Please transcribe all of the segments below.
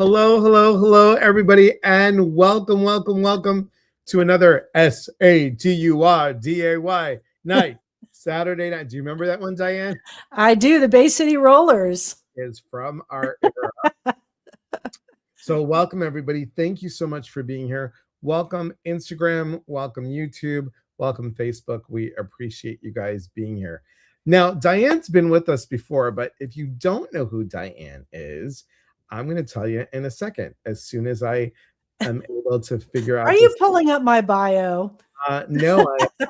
Hello, everybody, and welcome to another SATURDAY night, Saturday night. Do you remember that one, Diane? I do. The Bay City Rollers. Is from our era. So welcome, everybody. Thank you so much for being here. Welcome, Instagram. Welcome, YouTube. Welcome, Facebook. We appreciate you guys being here. Now, Diane's been with us before, but if you don't know who Diane is, I'm going to tell you in a second, as soon as I am able to figure out. Are you pulling up my bio? No,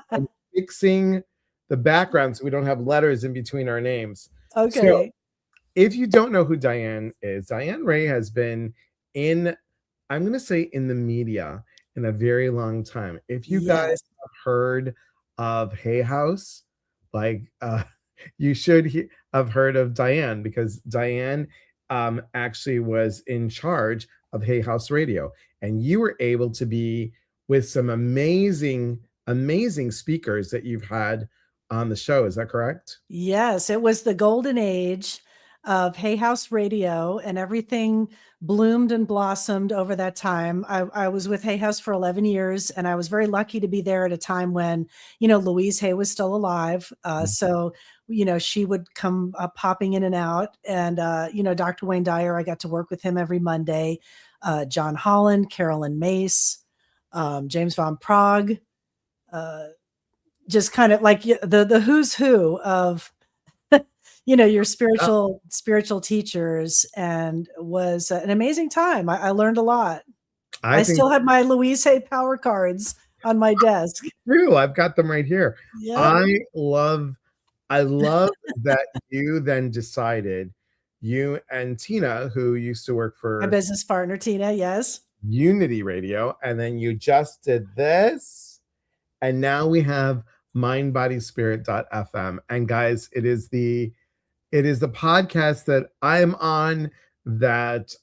I'm fixing the background so we don't have letters in between our names. Okay. So, if you don't know who Diane is, Diane Ray has been in, I'm going to say in the media in a very long time. If you guys have heard of Hay House, you should have heard of Diane, because Diane actually was in charge of Hay House Radio, and you were able to be with some amazing speakers that you've had on the show. Is that correct? Yes, it was the golden age of Hay House Radio, and everything bloomed and blossomed over that time. I was with Hay House for 11 years, and I was very lucky to be there at a time when, Louise Hay was still alive. So, she would come popping in and out. And, Dr. Wayne Dyer, I got to work with him every Monday. John Holland, Carolyn Mace, James Von Prague, just kind of like the who's who of your spiritual teachers, and was an amazing time. I learned a lot. I still have my Louise Hay power cards on my desk. True, I've got them right here. Yeah. I love that you then decided, you and Tina, who used to work for my business partner, Tina, yes, Unity Radio, and then you just did this, and now we have mindbodyspirit.fm. And guys, it is the podcast that I'm on, that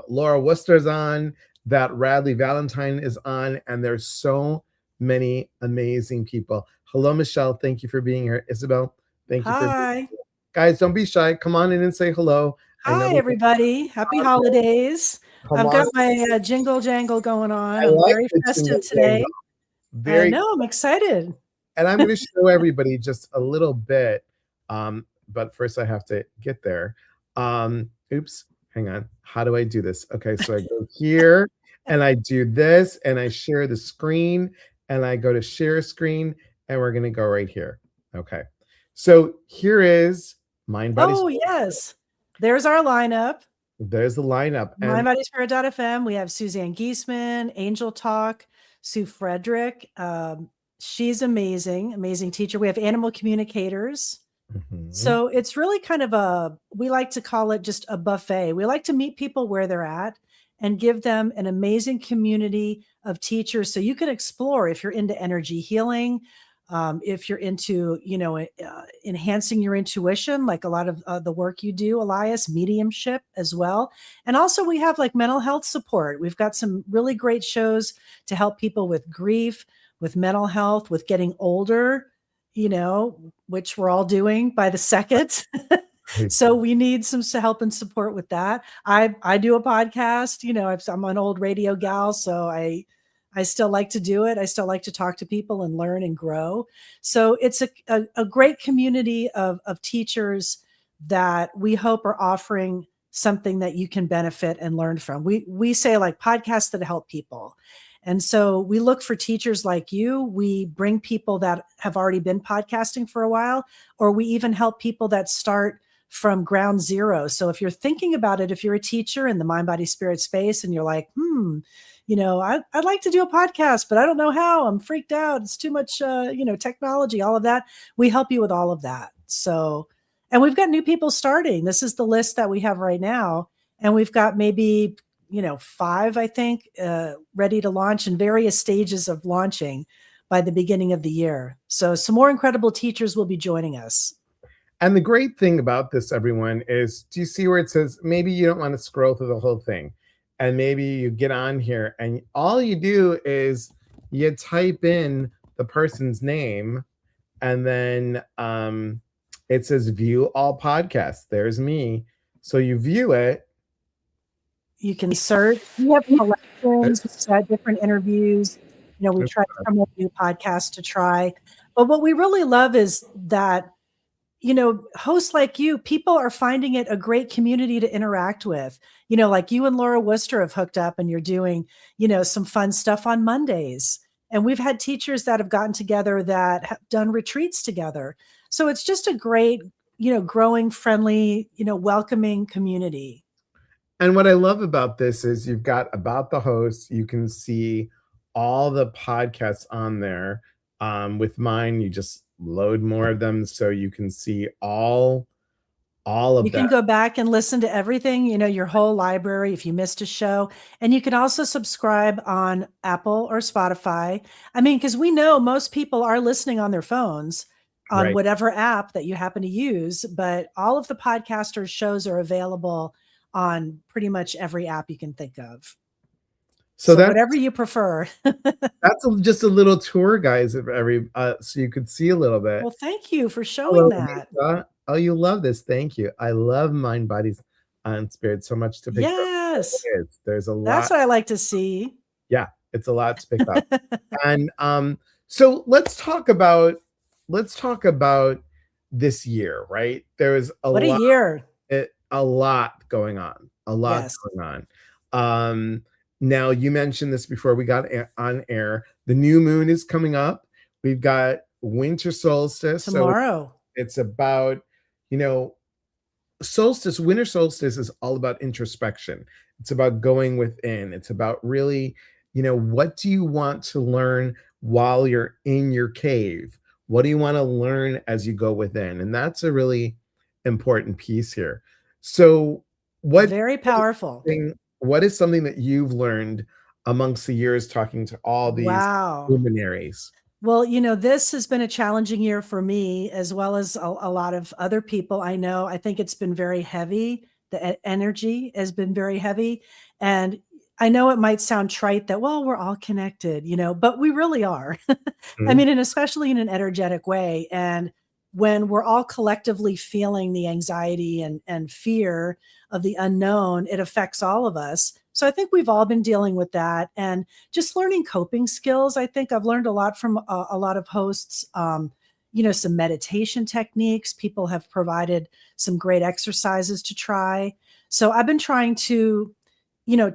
Laura Worcester's on, that Radley Valentine is on, and there's so many amazing people. Hello, Michelle. Thank you for being here. Isabel, thank you for being here. Guys, don't be shy. Come on in and say hello. Hi, everybody. Happy holidays. I've got my jingle jangle going on. I'm very festive today. I know, I'm excited. And I'm going to show everybody just a little bit. But first I have to get there. Oops, hang on. How do I do this? Okay, so I go here and I do this, and I share the screen, and I go to share screen, and we're going to go right here. Okay. So here is Mind Body Spirit. Yes. There's our lineup. There's the lineup. Mindbodyspirit.fm. We have Suzanne Giesman, Angel Talk, Sue Frederick. She's amazing teacher. We have animal communicators. Mm-hmm. So it's really kind of we like to call it just a buffet. We like to meet people where they're at and give them an amazing community of teachers. So you can explore if you're into energy healing, if you're into, enhancing your intuition, like a lot of the work you do, Elias, mediumship as well. And also we have like mental health support. We've got some really great shows to help people with grief, with mental health, with getting older, which we're all doing by the second. So we need some help and support with that. I do a podcast, I'm an old radio gal, so I still like to do it. I still like to talk to people and learn and grow. So it's a great community of teachers that we hope are offering something that you can benefit and learn from. We say like podcasts that help people. And so we look for teachers like you. We bring people that have already been podcasting for a while, or we even help people that start from ground zero. So if you're thinking about it, if you're a teacher in the mind, body, spirit space, and you're like, I'd like to do a podcast, but I don't know how. I'm freaked out. It's too much, technology, all of that. We help you with all of that. So, and we've got new people starting. This is the list that we have right now. And we've got maybe 5, I think, ready to launch in various stages of launching by the beginning of the year. So some more incredible teachers will be joining us. And the great thing about this, everyone, is, do you see where it says, maybe you don't want to scroll through the whole thing, and maybe you get on here and all you do is you type in the person's name, and then it says view all podcasts. There's me. So you view it. You can search. We have collections. We've got different interviews. We try to promote new podcasts to try. But what we really love is that, hosts like you, people are finding it a great community to interact with. Like you and Laura Worcester have hooked up and you're doing, some fun stuff on Mondays. And we've had teachers that have gotten together that have done retreats together. So it's just a great, growing, friendly, welcoming community. And what I love about this is you've got about the host. You can see all the podcasts on there. With mine, you just load more of them so you can see all of You that. can go back and listen to everything, your whole library if you missed a show. And you can also subscribe on Apple or Spotify. I mean, because we know most people are listening on their phones on Right. whatever app that you happen to use, but all of the podcasters' shows are available on pretty much every app you can think of. So whatever you prefer. That's just a little tour, guys, of every so you could see a little bit. Well, thank you for showing that. Lisa. Oh, you love this. Thank you. I love Mind, Bodies, and Spirit so much to pick up. Yes. There's a lot. That's what I like to see. Yeah, it's a lot to pick up. And so let's talk about this year, right? There's what a year. A lot going on. A lot going on. Now, you mentioned this before we got on air. The new moon is coming up. We've got winter solstice. Tomorrow. So it's about, solstice, winter solstice is all about introspection. It's about going within. It's about really, what do you want to learn while you're in your cave? What do you want to learn as you go within? And that's a really important piece here. So very powerful. What is something that you've learned amongst the years talking to all these luminaries? Well, this has been a challenging year for me as well as a lot of other people I know. I think it's been very heavy. The energy has been very heavy. And I know it might sound trite that, well, we're all connected, but we really are. Mm-hmm. I mean, and especially in an energetic way. And when we're all collectively feeling the anxiety and fear of the unknown, it affects all of us. So I think we've all been dealing with that and just learning coping skills. I think I've learned a lot from a lot of hosts, some meditation techniques. People have provided some great exercises to try. So I've been trying to,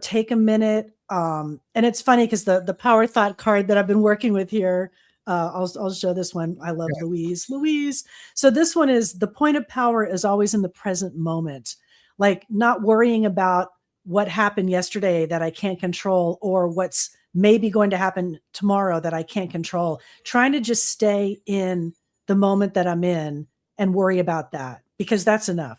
take a minute. And it's funny because the Power Thought card that I've been working with here, I'll show this one. I love Louise. So this one is the point of power is always in the present moment, like not worrying about what happened yesterday that I can't control or what's maybe going to happen tomorrow that I can't control. Trying to just stay in the moment that I'm in and worry about that because that's enough.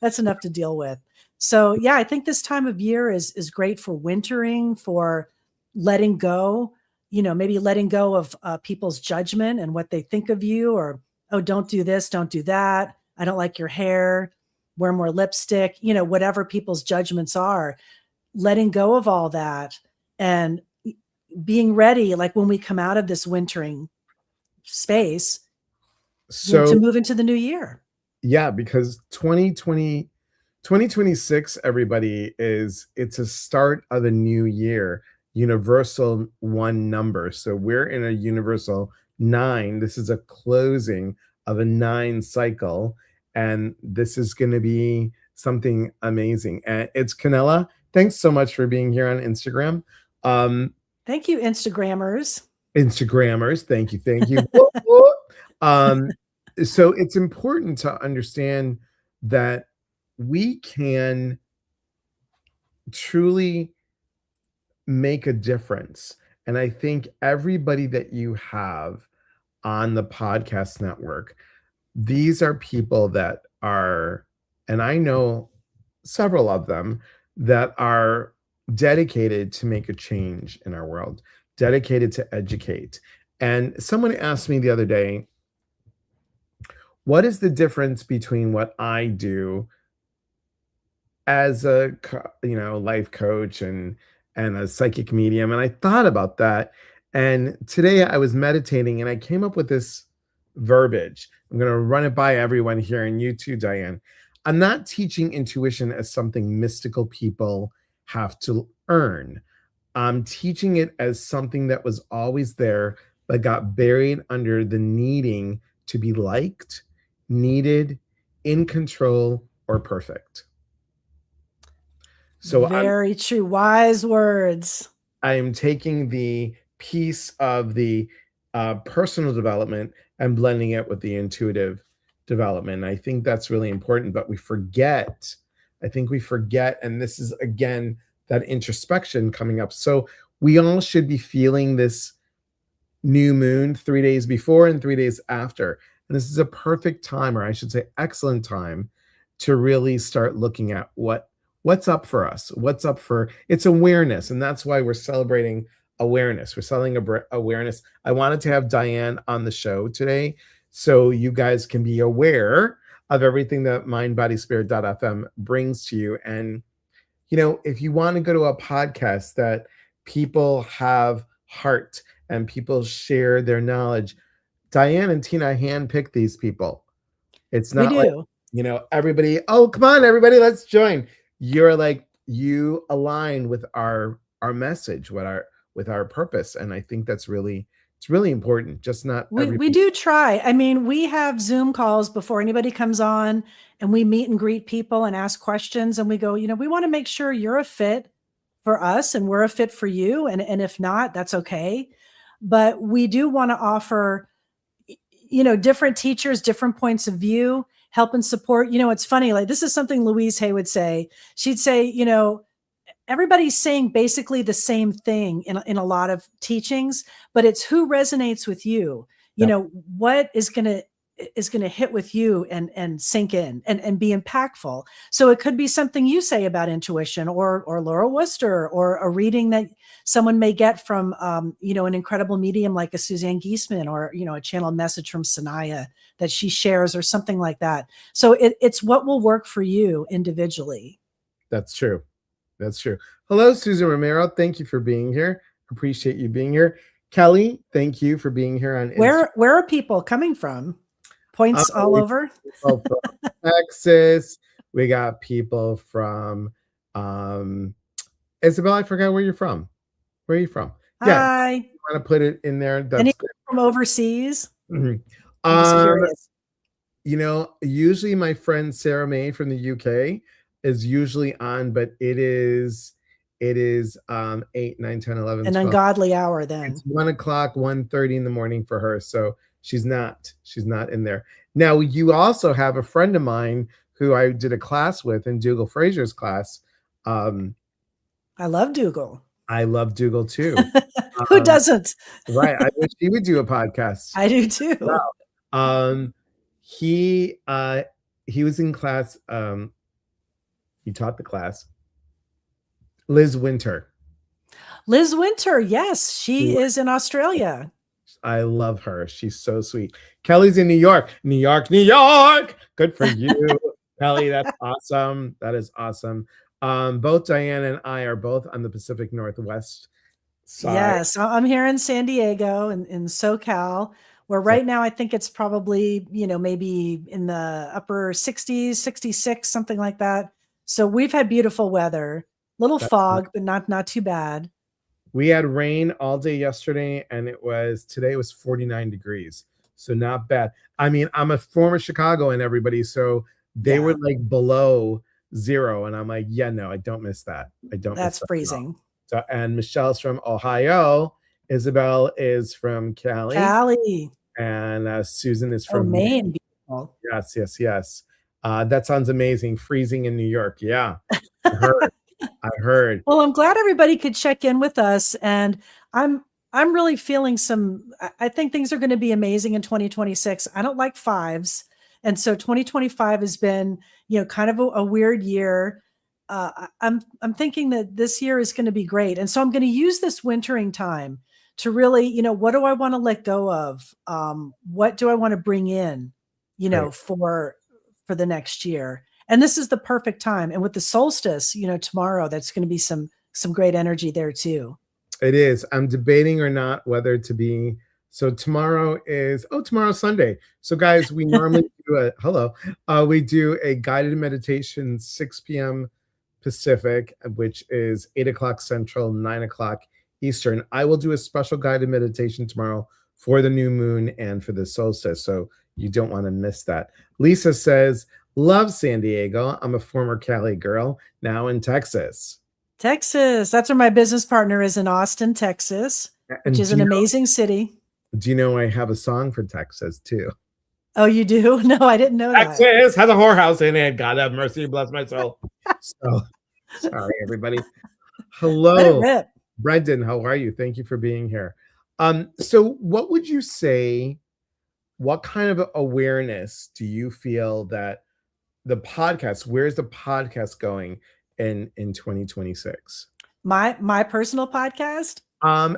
That's enough to deal with. So yeah, I think this time of year is great for wintering, for letting go. Maybe letting go of people's judgment and what they think of you or, oh, don't do this, don't do that. I don't like your hair, wear more lipstick, whatever people's judgments are, letting go of all that and being ready, like when we come out of this wintering space, to move into the new year. Yeah, because 2026, everybody, it's a start of a new year. Universal 1 number. So we're in a universal 9. This is a closing of a 9 cycle. And this is going to be something amazing. And it's Canella. Thanks so much for being here on Instagram. Thank you, Instagrammers. Thank you. So it's important to understand that we can truly make a difference. And I think everybody that you have on the podcast network, these are people that are, and I know several of them that are dedicated to make a change in our world, dedicated to educate. And someone asked me the other day, what is the difference between what I do as a life coach and a psychic medium? And I thought about that. And today I was meditating and I came up with this verbiage. I'm going to run it by everyone here and you too, Diane. I'm not teaching intuition as something mystical people have to earn. I'm teaching it as something that was always there, but got buried under the needing to be liked, needed, in control, or perfect. So Very true. Wise words. I am taking the piece of the personal development and blending it with the intuitive development. I think that's really important, but we forget. I think we forget, and this is again that introspection coming up. So we all should be feeling this new moon 3 days before and 3 days after. And this is a perfect time, or I should say, excellent time to really start looking at what's up for us, what's up for it's awareness. And that's why we're celebrating awareness. We're celebrating awareness. I wanted to have Diane on the show today so you guys can be aware of everything that mindbodyspirit.fm brings to you. And, you know, if you want to go to a podcast that people have heart and people share their knowledge, Diane and Tina handpick these people. It's We not like, do. you know, everybody, oh, come on, everybody, let's join. You're like, you align with our message, with our purpose. And I think that's really, it's really important. Just not We everybody. do try. I mean, we have Zoom calls before anybody comes on, and we meet and greet people and ask questions. And we go, you know, we want to make sure you're a fit for us and we're a fit for you. And if not, that's okay. But we do want to offer, you know, different teachers, different points of view, help and support. You know, it's funny, like this is something Louise Hay would say. She'd say, you know, everybody's saying basically the same thing in a lot of teachings, but it's who resonates with you. You Yep. know, what is going to hit with you and sink in and be impactful. So it could be something you say about intuition or Laura Worcester, or a reading that someone may get from, you know, an incredible medium like a Suzanne Giesemann, or, you know, a channel message from Sanaya that she shares or something like that. So it's what will work for you individually. That's true. That's true. Hello, Susan Romero. Thank you for being here. Appreciate you being here. Kelly, thank you for being here on Instagram. Where are people coming from? Points all over? People from Texas. We got people from Isabel, I forgot where you're from. Where are you from? Yeah, Hi. you want to put it in there. That's Anyone good. from overseas? Mhm. I'm just curious. You know, usually my friend Sarah May from the UK is usually on, but it is 8, 9, 10, 11, An 12. ungodly hour then. It's 1 o'clock, 1:30 in the morning for her. So she's not in there. Now, you also have a friend of mine who I did a class with in Dougal Fraser's class. I love Dougal. I love Dougal too. Who doesn't? Right. I wish he would do a podcast. I do too. Wow. He was in class. He taught the class. Liz Winter. Liz Winter, yes, she is in Australia. I love her. She's so sweet. Kelly's in New York. New York, New York. Good for you, Kelly. That's awesome. That is awesome. Both Diane and I are both on the Pacific Northwest side. Yes, I'm here in San Diego in SoCal, where right now I think it's probably, you know, maybe in the upper 60s, 66, something like that. So we've had beautiful weather, little fog, but not too bad. We had rain all day yesterday, and today was 49 degrees. So not bad. I mean, I'm a former Chicagoan, everybody. So they were like below zero. And I'm like, yeah, no, I don't miss that. That's freezing. So, and Michelle's from Ohio. Isabel is from Cali. And Susan is from Maine. Beautiful. Yes. That sounds amazing. Freezing in New York. Yeah. I heard. Well, I'm glad everybody could check in with us, and I'm really feeling I think things are going to be amazing in 2026. I don't like fives. And so 2025 has been, you know, kind of a weird year. I'm thinking that this year is going to be great. And so I'm going to use this wintering time to really, you know, what do I want to let go of? What do I want to bring in, you know, for the next year? And this is the perfect time. And with the solstice, you know, tomorrow, that's going to be some great energy there too. It is. I'm debating or not whether to be So tomorrow's Sunday. So guys, we normally do we do a guided meditation 6 p.m. Pacific, which is 8 o'clock Central, 9 o'clock Eastern. I will do a special guided meditation tomorrow for the new moon and for the solstice. So you don't want to miss that. Lisa says, love San Diego. I'm a former Cali girl, now in Texas. Texas. That's where my business partner is, in Austin, Texas, which is an amazing city. Do you know I have a song for Texas too? Oh, you do? No, I didn't know that. Texas has a whorehouse in it. God have mercy, bless my soul. So sorry, everybody. Hello, Brendan. How are you? Thank you for being here. So what would you say? What kind of awareness do you feel that the podcast? Where's the podcast going in 2026? My personal podcast?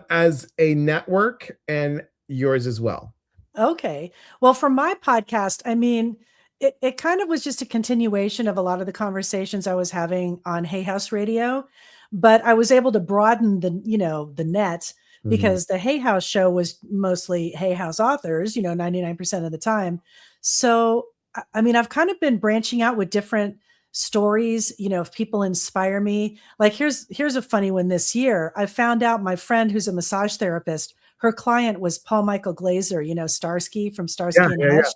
As a network and yours as well. Okay. Well, for my podcast, I mean, it kind of was just a continuation of a lot of the conversations I was having on Hay House Radio, but I was able to broaden the net because the Hay House show was mostly Hay House authors, 99% of the time. So, I mean, I've kind of been branching out with different stories, if people inspire me. Like here's a funny one this year. I found out my friend who's a massage therapist, her client was Paul Michael Glazer, Starsky from Starsky and Hutch.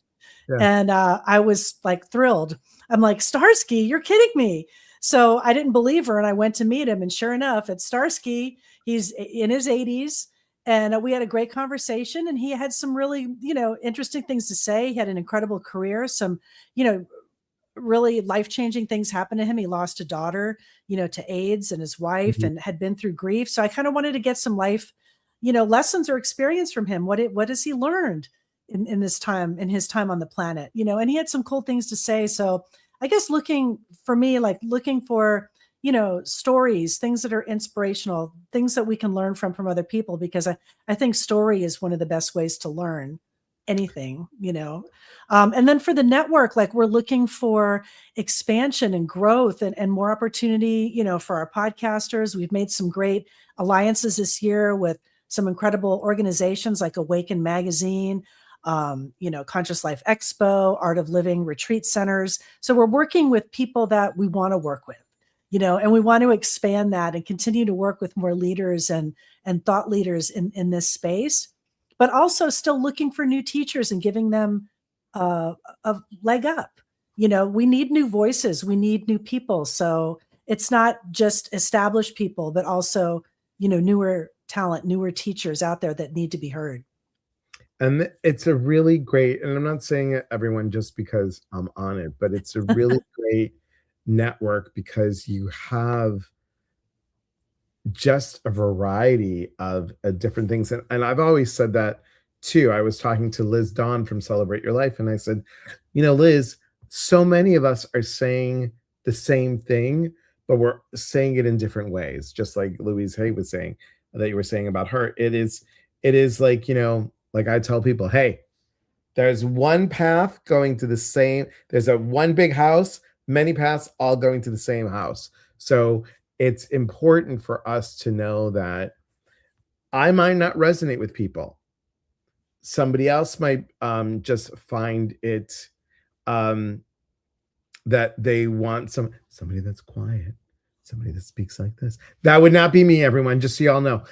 Yeah. And I was like thrilled. I'm like, Starsky, you're kidding me. So I didn't believe her. And I went to meet him. And sure enough, it's Starsky. He's in his 80s. And we had a great conversation. And he had some really, interesting things to say. He had an incredible career, some, really life-changing things happened to him. He lost a daughter, to AIDS, and his wife, and had been through grief. So I kind of wanted to get some life, lessons or experience from him. What has he learned in his time on the planet, and he had some cool things to say. So I guess looking for, stories, things that are inspirational, things that we can learn from other people, because I think story is one of the best ways to learn anything, and then for the network, like we're looking for expansion and growth and more opportunity, for our podcasters. We've made some great alliances this year with some incredible organizations like Awaken Magazine, Conscious Life Expo, Art of Living retreat centers. So we're working with people that we want to work with, and we want to expand that and continue to work with more leaders and thought leaders in this space, but also still looking for new teachers and giving them a leg up. We need new voices. We need new people. So it's not just established people, but also, newer talent, newer teachers out there that need to be heard. And it's a really great, and I'm not saying everyone just because I'm on it, but it's a really great network because you have just a variety of different things. And I've always said that too. I was talking to Liz Dawn from Celebrate Your Life, and I said, Liz, so many of us are saying the same thing, but we're saying it in different ways. Just like Louise Hay was saying, that you were saying about her. It is like, like I tell people, hey, there's one path going to the same, there's a one big house, many paths all going to the same house. So it's important for us to know that I might not resonate with people. Somebody else might just find it that they want somebody that's quiet, somebody that speaks like this. That would not be me, everyone, just so y'all know.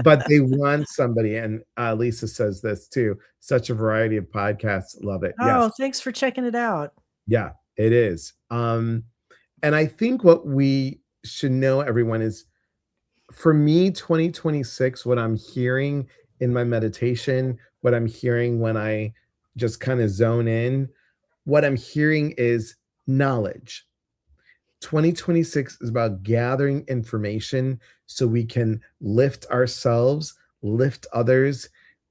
But they want somebody, and Lisa says this too. Such a variety of podcasts. Love it. Oh, yes. Thanks for checking it out. Yeah, it is. And I think what we should know, everyone, is for me, 2026, what I'm hearing in my meditation, what I'm hearing when I just kind of zone in, what I'm hearing is knowledge. 2026 is about gathering information so we can lift ourselves, lift others,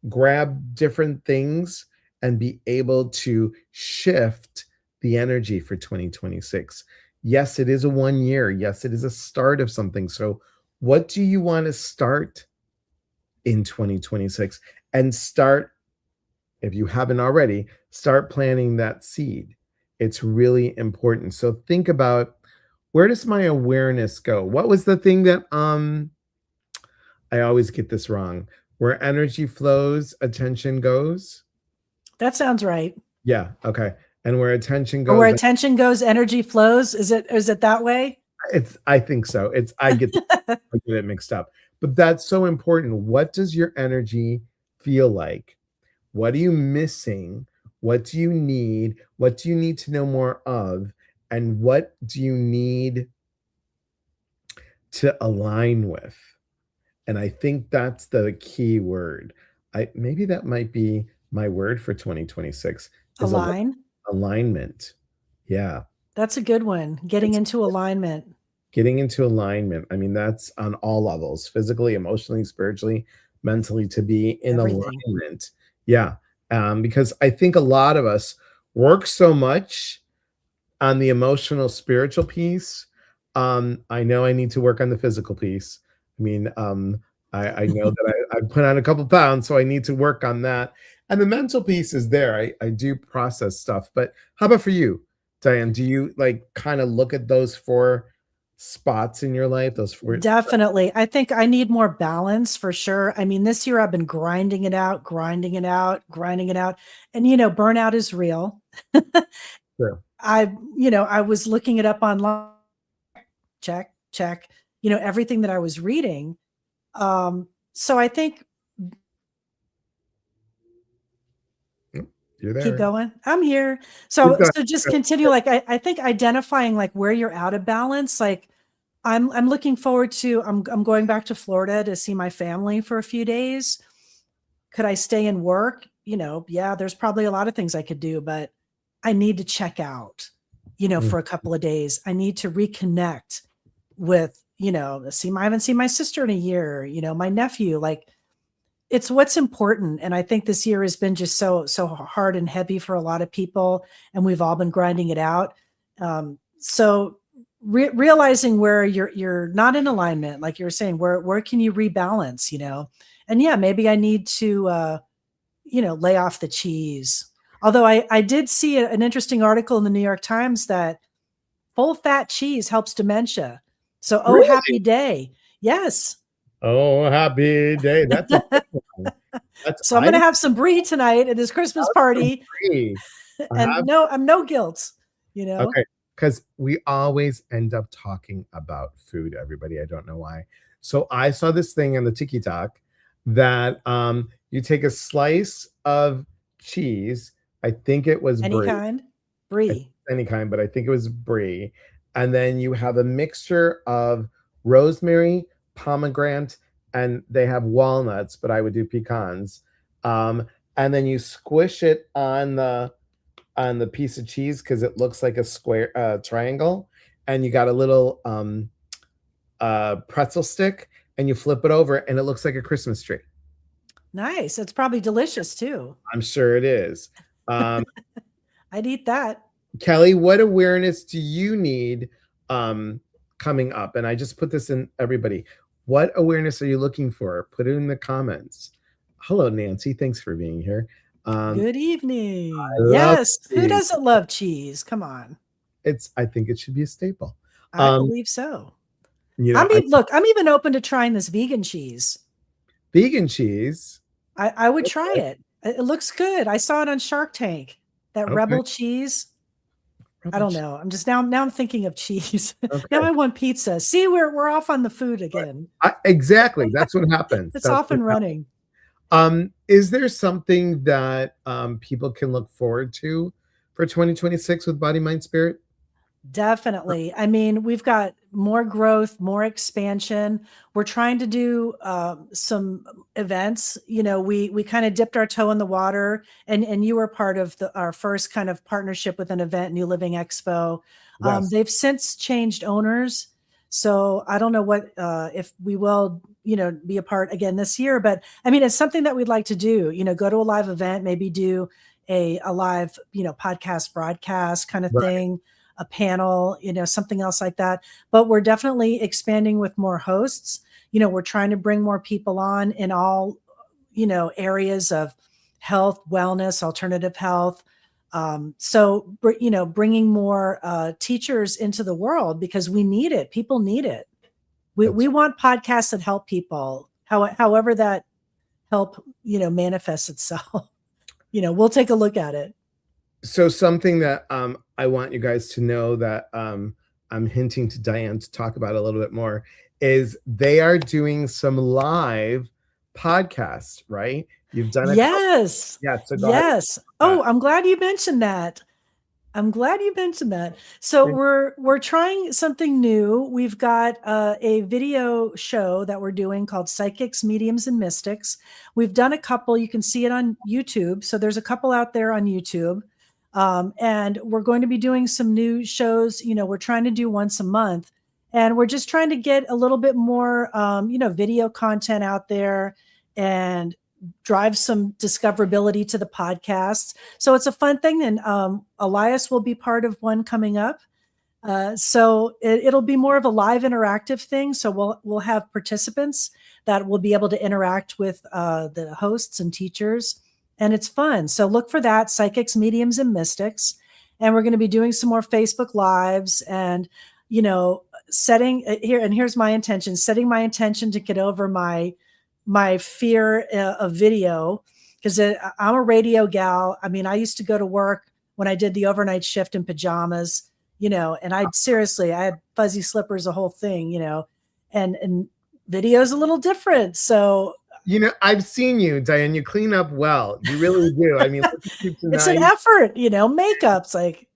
grab different things, and be able to shift the energy for 2026. Yes, it is a 1 year. Yes, it is a start of something. So what do you want to start in 2026? And start, if you haven't already, start planting that seed. It's really important. So think about, where does my awareness go? What was the thing that I always get this wrong? Where energy flows, attention goes. That sounds right. Yeah, okay. And where attention Or where goes, attention goes, energy flows. Is it that way? I think so. I get it mixed up. But that's so important. What does your energy feel like? What are you missing? What do you need? What do you need to know more of? And what do you need to align with? And I think that's the key word. I maybe that might be my word for 2026 is Align. alignment. Yeah. That's a good one. Getting It's into alignment. getting into alignment. I mean, that's on all levels, physically, emotionally, spiritually, mentally, to be in Everything. alignment. Yeah. Because I think a lot of us work so much on the emotional, spiritual piece. I know I need to work on the physical piece. I mean, I know that I put on a couple pounds, so I need to work on that. And the mental piece is there. I do process stuff. But how about for you, Diane? Do you like kind of look at those four spots in your life? Those four. Definitely. I think I need more balance for sure. I mean, this year I've been grinding it out, grinding it out, grinding it out. And, burnout is real. Sure. I was looking it up online. Check, check, everything that I was reading. So I think You're keep there. going. I'm here. Keep So going. just continue. Like I think identifying like where you're out of balance, like I'm looking forward to I'm going back to Florida to see my family for a few days. Could I stay and work? Yeah, there's probably a lot of things I could do, but I need to check out, Mm, for a couple of days. I need to reconnect with, I haven't seen my sister in a year, my nephew, like it's what's important. And I think this year has been just so hard and heavy for a lot of people, and we've all been grinding it out. So realizing where you're not in alignment, like you were saying, where can you rebalance, and yeah, maybe I need to, lay off the cheese. Although I did see an interesting article in the New York Times that full fat cheese helps dementia. So, oh, really? happy day. Yes. Oh, happy day. That's a good one. That's So I'm I going to didn't have some brie tonight at this Christmas party, agree. I and have no, I'm no guilt, okay, because we always end up talking about food, everybody. I don't know why. So I saw this thing on the TikTok that you take a slice of cheese. I think it was any brie, kind, brie. any kind, but I think it was brie. And then you have a mixture of rosemary, pomegranate, and they have walnuts, but I would do pecans. And then you squish it on the piece of cheese because it looks like a square triangle, and you got a little pretzel stick, and you flip it over, and it looks like a Christmas tree. Nice. It's probably delicious too. I'm sure it is. Um, I'd eat that. Kelly, what awareness do you need coming up? And I just put this in everybody. What awareness are you looking for? Put it in the comments. Hello, Nancy. Thanks for being here. Good I evening. love Yes. Who cheese. doesn't love cheese? Come on. I think it should be a staple. I Um, believe so. you know, I Look, I'm even open to trying this vegan cheese. vegan cheese. I would try Okay. it. It looks good. I saw it on Shark Tank. That Okay. Rebel cheese. I Rebel don't cheese. know. I'm just now I'm thinking of cheese. Now Okay. I want pizza. See, we're off on the food again. Exactly. That's what happens. It's That's off what and happens. running. Is there something that people can look forward to for 2026 with Body, Mind, Spirit? Definitely. I mean, we've got more growth, more expansion. We're trying to do some events. We kind of dipped our toe in the water, and you were part of our first kind of partnership with an event, New Living Expo. Yes. They've since changed owners, so I don't know what if we will, be a part again this year. But I mean, it's something that we'd like to do. Go to a live event, maybe do a live, podcast broadcast kind of Right. thing, a panel, something else like that. But we're definitely expanding with more hosts. We're trying to bring more people on in all, areas of health, wellness, alternative health. So, bringing more teachers into the world because we need it. People need it. We That's want podcasts that help people, however that help, manifest itself. We'll take a look at it. So something that I want you guys to know that I'm hinting to Diane to talk about a little bit more is they are doing some live podcasts, right? You've done a couple. Yes. Yeah, so go ahead. Yes. Oh, I'm glad you mentioned that. So we're trying something new. We've got a video show that we're doing called Psychics, Mediums, and Mystics. We've done a couple. You can see it on YouTube. So there's a couple out there on YouTube. And we're going to be doing some new shows. We're trying to do once a month. And we're just trying to get a little bit more, video content out there and drive some discoverability to the podcasts. So it's a fun thing. And Elias will be part of one coming up. So it'll be more of a live interactive thing. So we'll have participants that will be able to interact with the hosts and teachers. And it's fun. So look for that, Psychics, Mediums, and Mystics. And we're going to be doing some more Facebook Lives and, here's my intention, setting my intention to get over my fear of video, because I'm a radio gal. I mean, I used to go to work when I did the overnight shift in pajamas, and I had fuzzy slippers, the whole thing, and video's a little different. So, I've seen you, Diane. You clean up well. You really do. I mean, look at you tonight. It's an effort, makeup's like,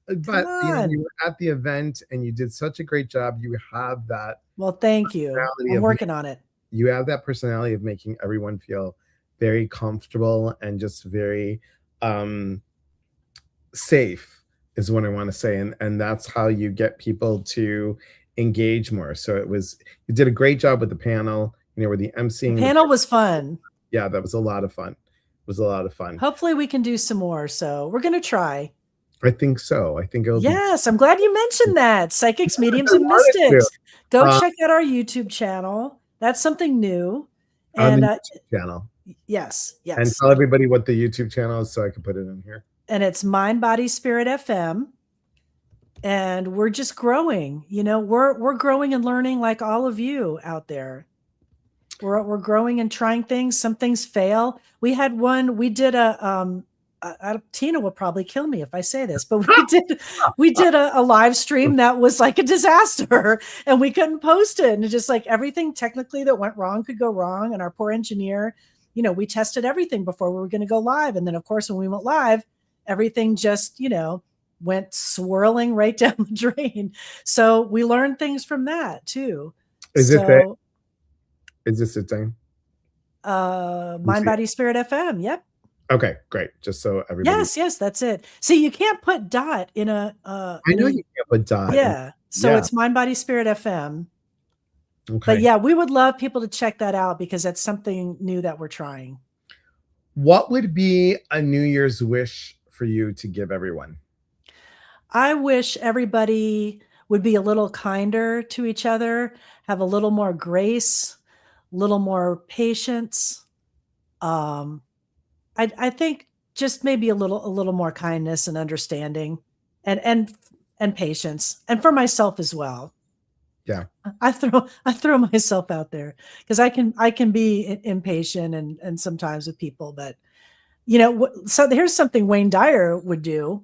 but you were at the event and you did such a great job. You have that. Well, thank you. I'm working on it. You have that personality of making everyone feel very comfortable and just very safe is what I want to say. And that's how you get people to engage more. So you did a great job with the panel, with the emceeing. The panel was fun. Yeah, that was a lot of fun. It was a lot of fun. Hopefully we can do some more. So we're going to try. I think so. I think it'll Yes, I'm glad you mentioned that. Psychics, Mediums, and Mystics. Go check out our YouTube channel. That's something new. And on the YouTube channel. Yes. And tell everybody what the YouTube channel is so I can put it in here. And it's Mind, Body, Spirit FM. And we're just growing. We're growing and learning like all of you out there. We're growing and trying things. Some things fail. We had one. We did Tina will probably kill me if I say this, but we did a live stream that was like a disaster, and we couldn't post it. And just like everything technically that went wrong could go wrong. And our poor engineer, we tested everything before we were going to go live. And then of course, when we went live, everything just, went swirling right down the drain. So we learned things from that too. Is this a thing? Mind, Body, Spirit FM. Yep. Okay, great. Just so everybody. Yes, that's it. See, you can't put dot in a. I know you can't put dot. Yeah. So it's Mind, Body, Spirit FM. Okay. But yeah, we would love people to check that out because that's something new that we're trying. What would be a New Year's wish for you to give everyone? I wish everybody would be a little kinder to each other, have a little more grace, a little more patience. I think just maybe a little more kindness and understanding and patience, and for myself as well. Yeah. I throw myself out there because I can be impatient and sometimes with people, but so here's something Wayne Dyer would do.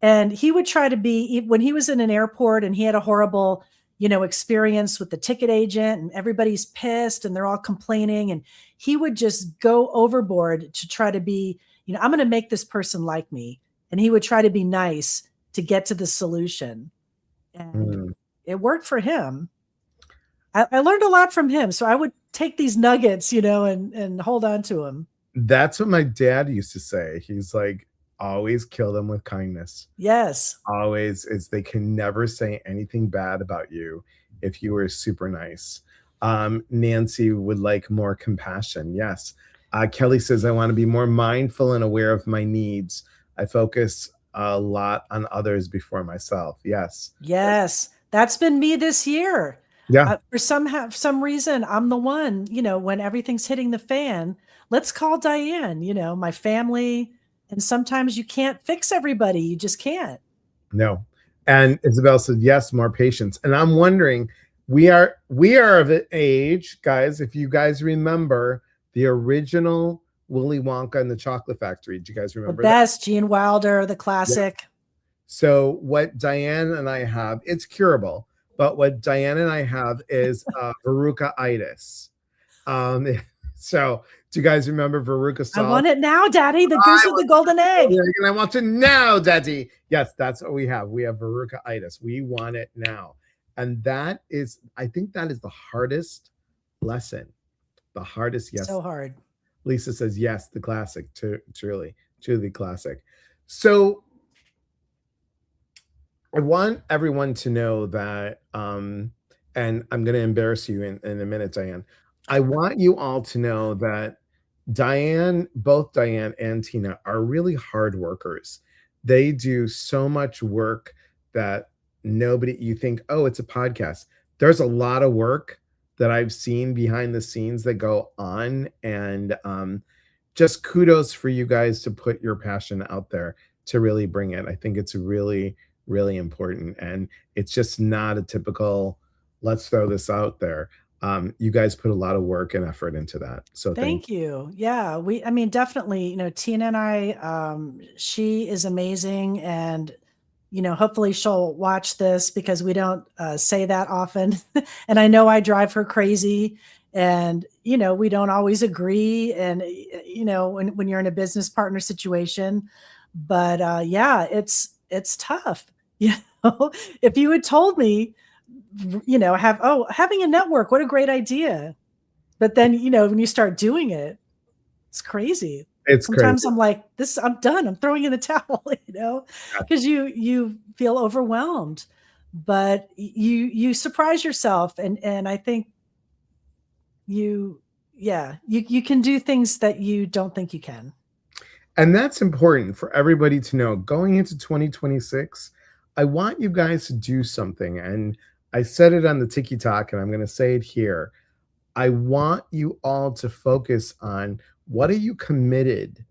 And he would try to be, when he was in an airport and he had a horrible, experience with the ticket agent and everybody's pissed and they're all complaining. And he would just go overboard to try to be, I'm going to make this person like me. And he would try to be nice to get to the solution. And it worked for him. I learned a lot from him. So I would take these nuggets, and hold on to them. That's what my dad used to say. He's like, always kill them with kindness. Yes. Always. They can never say anything bad about you if you were super nice. Nancy would like more compassion. Yes. Kelly says, I want to be more mindful and aware of my needs. I focus a lot on others before myself. Yes. Yes. That's been me this year. Yeah. For some reason, I'm the one, when everything's hitting the fan, let's call Diane, my family. And sometimes you can't fix everybody. You just can't. No. And Isabel said, yes, more patience. And I'm wondering, we are of an age, guys, if you guys remember the original Willy Wonka and the Chocolate Factory. Do you guys The remember that? best, Gene Wilder, the Yeah. classic. So what Diane and I have, it's curable, but what Diane and I have is verrucaitis. Um, so do you guys remember Veruca I Salt? want it now, Daddy. The I goose with the golden egg. and I want it now, Daddy. Yes, that's what we have. We have verrucaitis. We want it now. And that is, I think that is the hardest lesson. The hardest, yes. So hard. Lisa says, yes, the classic, truly, truly classic. So I want everyone to know that, and I'm going to embarrass you in a minute, Diane. I want you all to know that both Diane and Tina are really hard workers. They do so much work that you think, oh, it's a podcast. There's a lot of work that I've seen behind the scenes that go on. And just kudos for you guys to put your passion out there to really bring it. I think it's really, really important. And it's just not a typical, let's throw this out there. You guys put a lot of work and effort into that. So Thank you. Yeah, I mean, definitely, Tina and I, she is amazing. And, hopefully she'll watch this because we don't say that often. And I know I drive her crazy and, we don't always agree. And, when you're in a business partner situation, but yeah, it's tough. If you had told me, having a network, what a great idea. But then, when you start doing it, it's crazy. it's Sometimes crazy. I'm like, I'm done. I'm throwing in the towel, because you feel overwhelmed, but you surprise yourself. And I think you can do things that you don't think you can. And that's important for everybody to know. Going into 2026, I want you guys to do something. And I said it on the Tiki Talk, and I'm going to say it here. I want you all to focus on what are you committed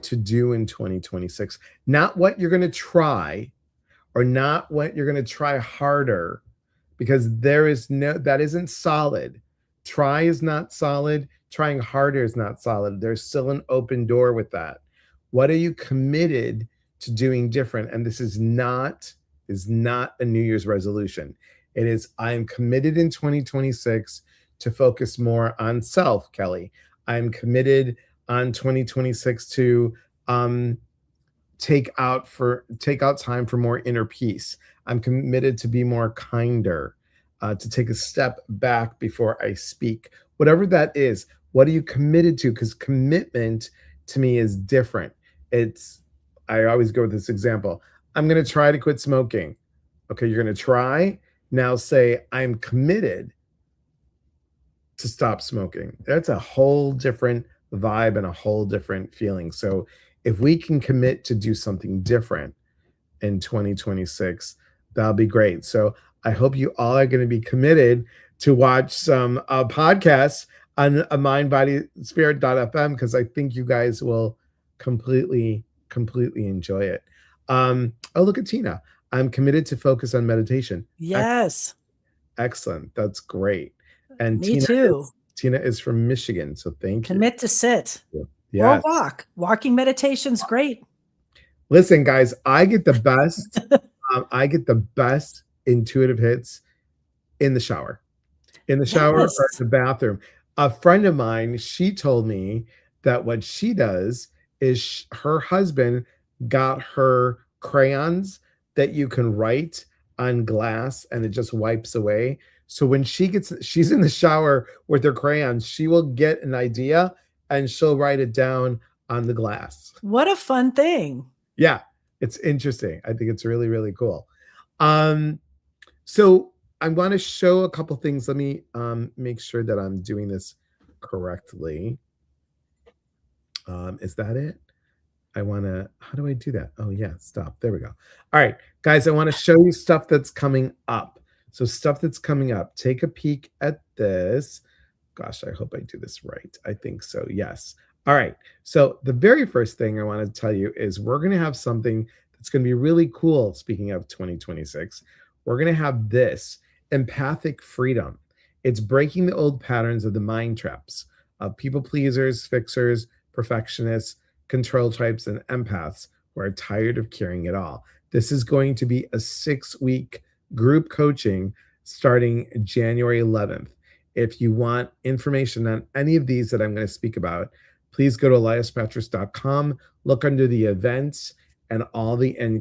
to do in 2026, not what you're going to try or not what you're going to try harder, because that isn't solid. Try is not solid. Trying harder is not solid. There's still an open door with that. What are you committed to doing different? And this is not a New Year's resolution. It is, I am committed in 2026 to focus more on self, Kelly. I'm committed on 2026 to take out time for more inner peace. I'm committed to be more kinder, to take a step back before I speak. Whatever that is, what are you committed to? Because commitment to me is different. I always go with this example. I'm going to try to quit smoking. Okay, you're going to try. Now say, I'm committed to stop smoking. That's a whole different vibe and a whole different feeling. So if we can commit to do something different in 2026, that'll be great. So I hope you all are going to be committed to watch some podcasts on mindbodyspirit.fm, because I think you guys will completely enjoy it. Oh, look at Tina. I'm committed to focus on meditation. Yes. Excellent. That's great. And Me too. Tina is from Michigan, so thank you. Commit to sit. Yeah. Or walk. Walking meditation's great. Listen, guys, I get the best intuitive hits in the shower. In the shower Yes. or in the bathroom. A friend of mine, she told me that what she does is her husband got her crayons that you can write on glass and it just wipes away. So when she's in the shower with her crayons, she will get an idea and she'll write it down on the glass. What a fun thing. Yeah, it's interesting. I think it's really, really cool. So I want to show a couple things. Let me make sure that I'm doing this correctly. Is that it? How do I do that? Oh yeah, stop. There we go. All right, guys, I want to show you stuff that's coming up. So stuff that's coming up. Take a peek at this. Gosh, I hope I do this right. I think so. Yes. All right. So the very first thing I want to tell you is we're going to have something that's going to be really cool. Speaking of 2026, we're going to have this empathic freedom. It's breaking the old patterns of the mind traps. of people pleasers, fixers, perfectionists, control types, and empaths who are tired of carrying it all. This is going to be a 6-week group coaching starting January 11th. If you want information on any of these that I'm going to speak about, please go to eliaspatris.com, look under the events and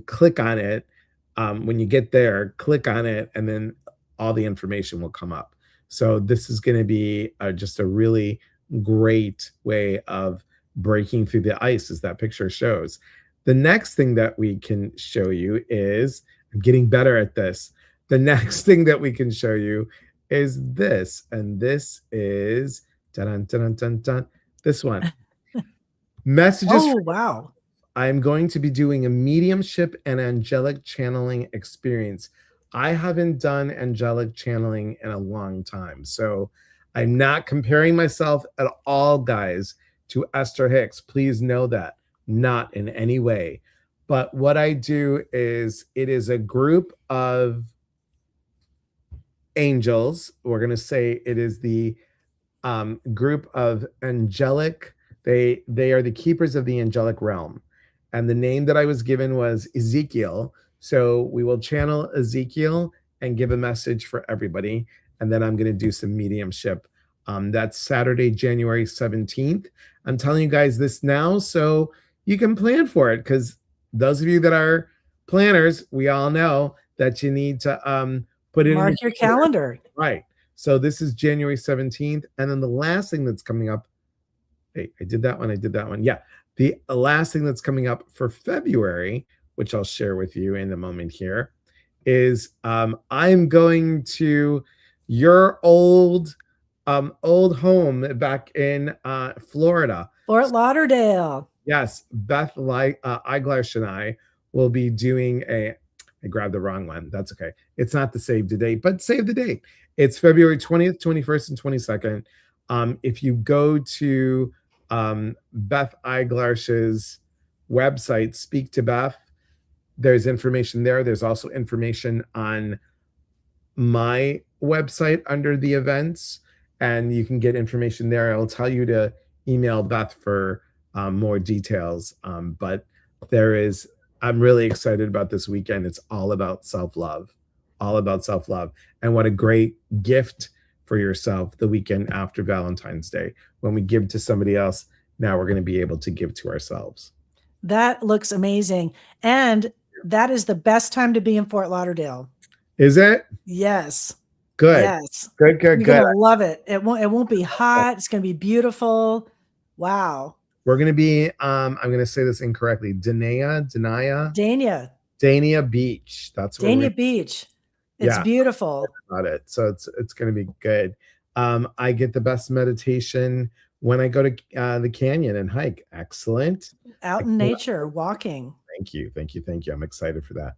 click on it. When you get there, click on it, and then all the information will come up. So this is going to be just a really great way of breaking through the ice, as that picture shows. The next thing that we can show you is, I'm getting better at this. The next thing that we can show you is this, and this is dun, dun, dun, dun, this one. Messages. Oh, wow. I'm going to be doing a mediumship and angelic channeling experience. I haven't done angelic channeling in a long time, so I'm not comparing myself at all, guys, to Esther Hicks. Please know that, not in any way. But what I do is, it is a group of angels. We're going to say it is the group of angelic. They are the keepers of the angelic realm. And the name that I was given was Ezekiel. So we will channel Ezekiel and give a message for everybody. And then I'm going to do some mediumship. That's Saturday, January 17th. I'm telling you guys this now so you can plan for it, because those of you that are planners, we all know that you need to put it Mark in your calendar. Right. So this is January 17th. And then the last thing that's coming up, hey, I did that one. Yeah. The last thing that's coming up for February, which I'll share with you in a moment here, is I'm going to your old home back in Florida. Fort Lauderdale. Yes, Beth Eiglash and I will be doing I grabbed the wrong one. That's okay. It's not the save the date, but save the date. It's February 20th, 21st, and 22nd. If you go to Beth Eiglash's website, Speak to Beth, there's information there. There's also information on my website under the events, and you can get information there. I'll tell you to email Beth for more details. But I'm really excited about this weekend. It's all about self-love, and what a great gift for yourself the weekend after Valentine's Day. When we give to somebody else, now we're going to be able to give to ourselves. That looks amazing. And that is the best time to be in Fort Lauderdale. Is it? Yes. Good. Yes. Good. You're gonna love it. It won't be hot. It's gonna be beautiful. Wow. We're gonna be I'm gonna say this incorrectly. Dania Beach. That's where Dania Beach. It's beautiful. About it. So it's gonna be good. I get the best meditation when I go to the canyon and hike. Excellent. Out in nature, walking. Thank you. I'm excited for that.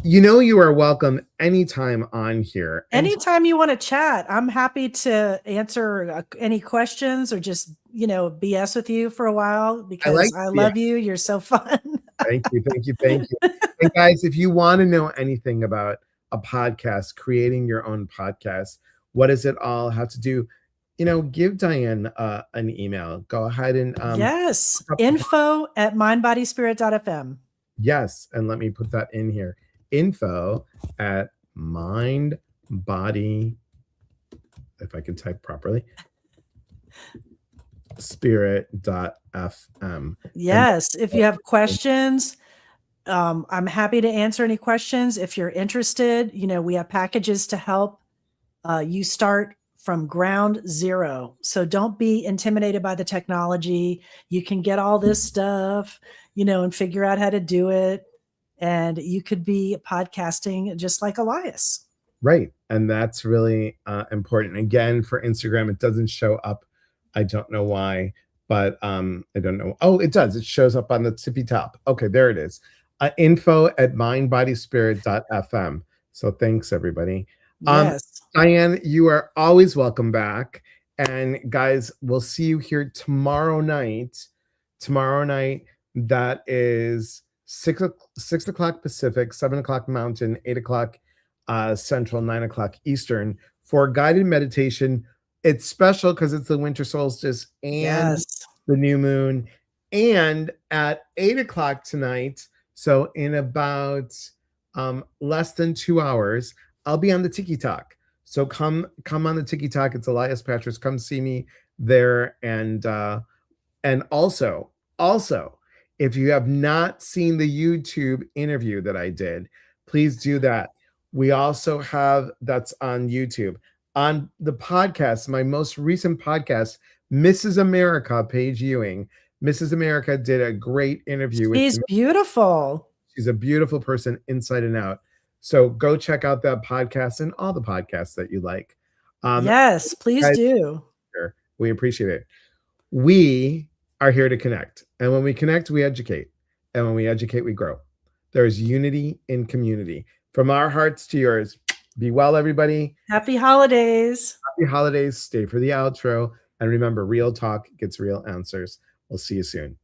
You are welcome anytime on here. Anytime you want to chat, I'm happy to answer any questions or just, BS with you for a while, because I love you. You're so fun. Thank you. And guys, if you want to know anything about a podcast, creating your own podcast, what does it all have to do? Give Diane an email. Go ahead and yes, info@mindbodyspirit.fm. Yes, and let me put that in here. info@mindbody, if I can type properly, spirit.fm. Yes, if you have questions, I'm happy to answer any questions. If you're interested, we have packages to help you start from ground zero. So don't be intimidated by the technology. You can get all this stuff, and figure out how to do it. And you could be podcasting just like Elias. Right. And that's really important. Again, for Instagram, it doesn't show up. I don't know why, but I don't know. Oh, it does. It shows up on the tippy top. Okay, there it is. info@mindbodyspirit.fm. So thanks, everybody. Yes. Diane, you are always welcome back. And guys, we'll see you here tomorrow night. That is 6 o'clock Pacific, 7 o'clock Mountain, 8 o'clock Central, 9 o'clock Eastern, for guided meditation It's special because it's the winter solstice and Yes. the new moon. And at 8 o'clock tonight, so in about less than 2 hours, I'll be on the Tiki Talk. So come on the Tiki Talk. It's Elias Patras. Come see me there. And also, if you have not seen the YouTube interview that I did, please do that. We also have that's on YouTube. On the podcast, my most recent podcast, Mrs. America, Paige Ewing. Mrs. America did a great interview with She's me. beautiful. She's a beautiful person inside and out. So go check out that podcast and all the podcasts that you like. Yes, please Guys, do. we appreciate it. We are here to connect. And when we connect, we educate. And when we educate, we grow. There's unity in community. From our hearts to yours, be well, everybody. Happy holidays. Happy holidays. Stay for the outro. And remember, real talk gets real answers. We'll see you soon.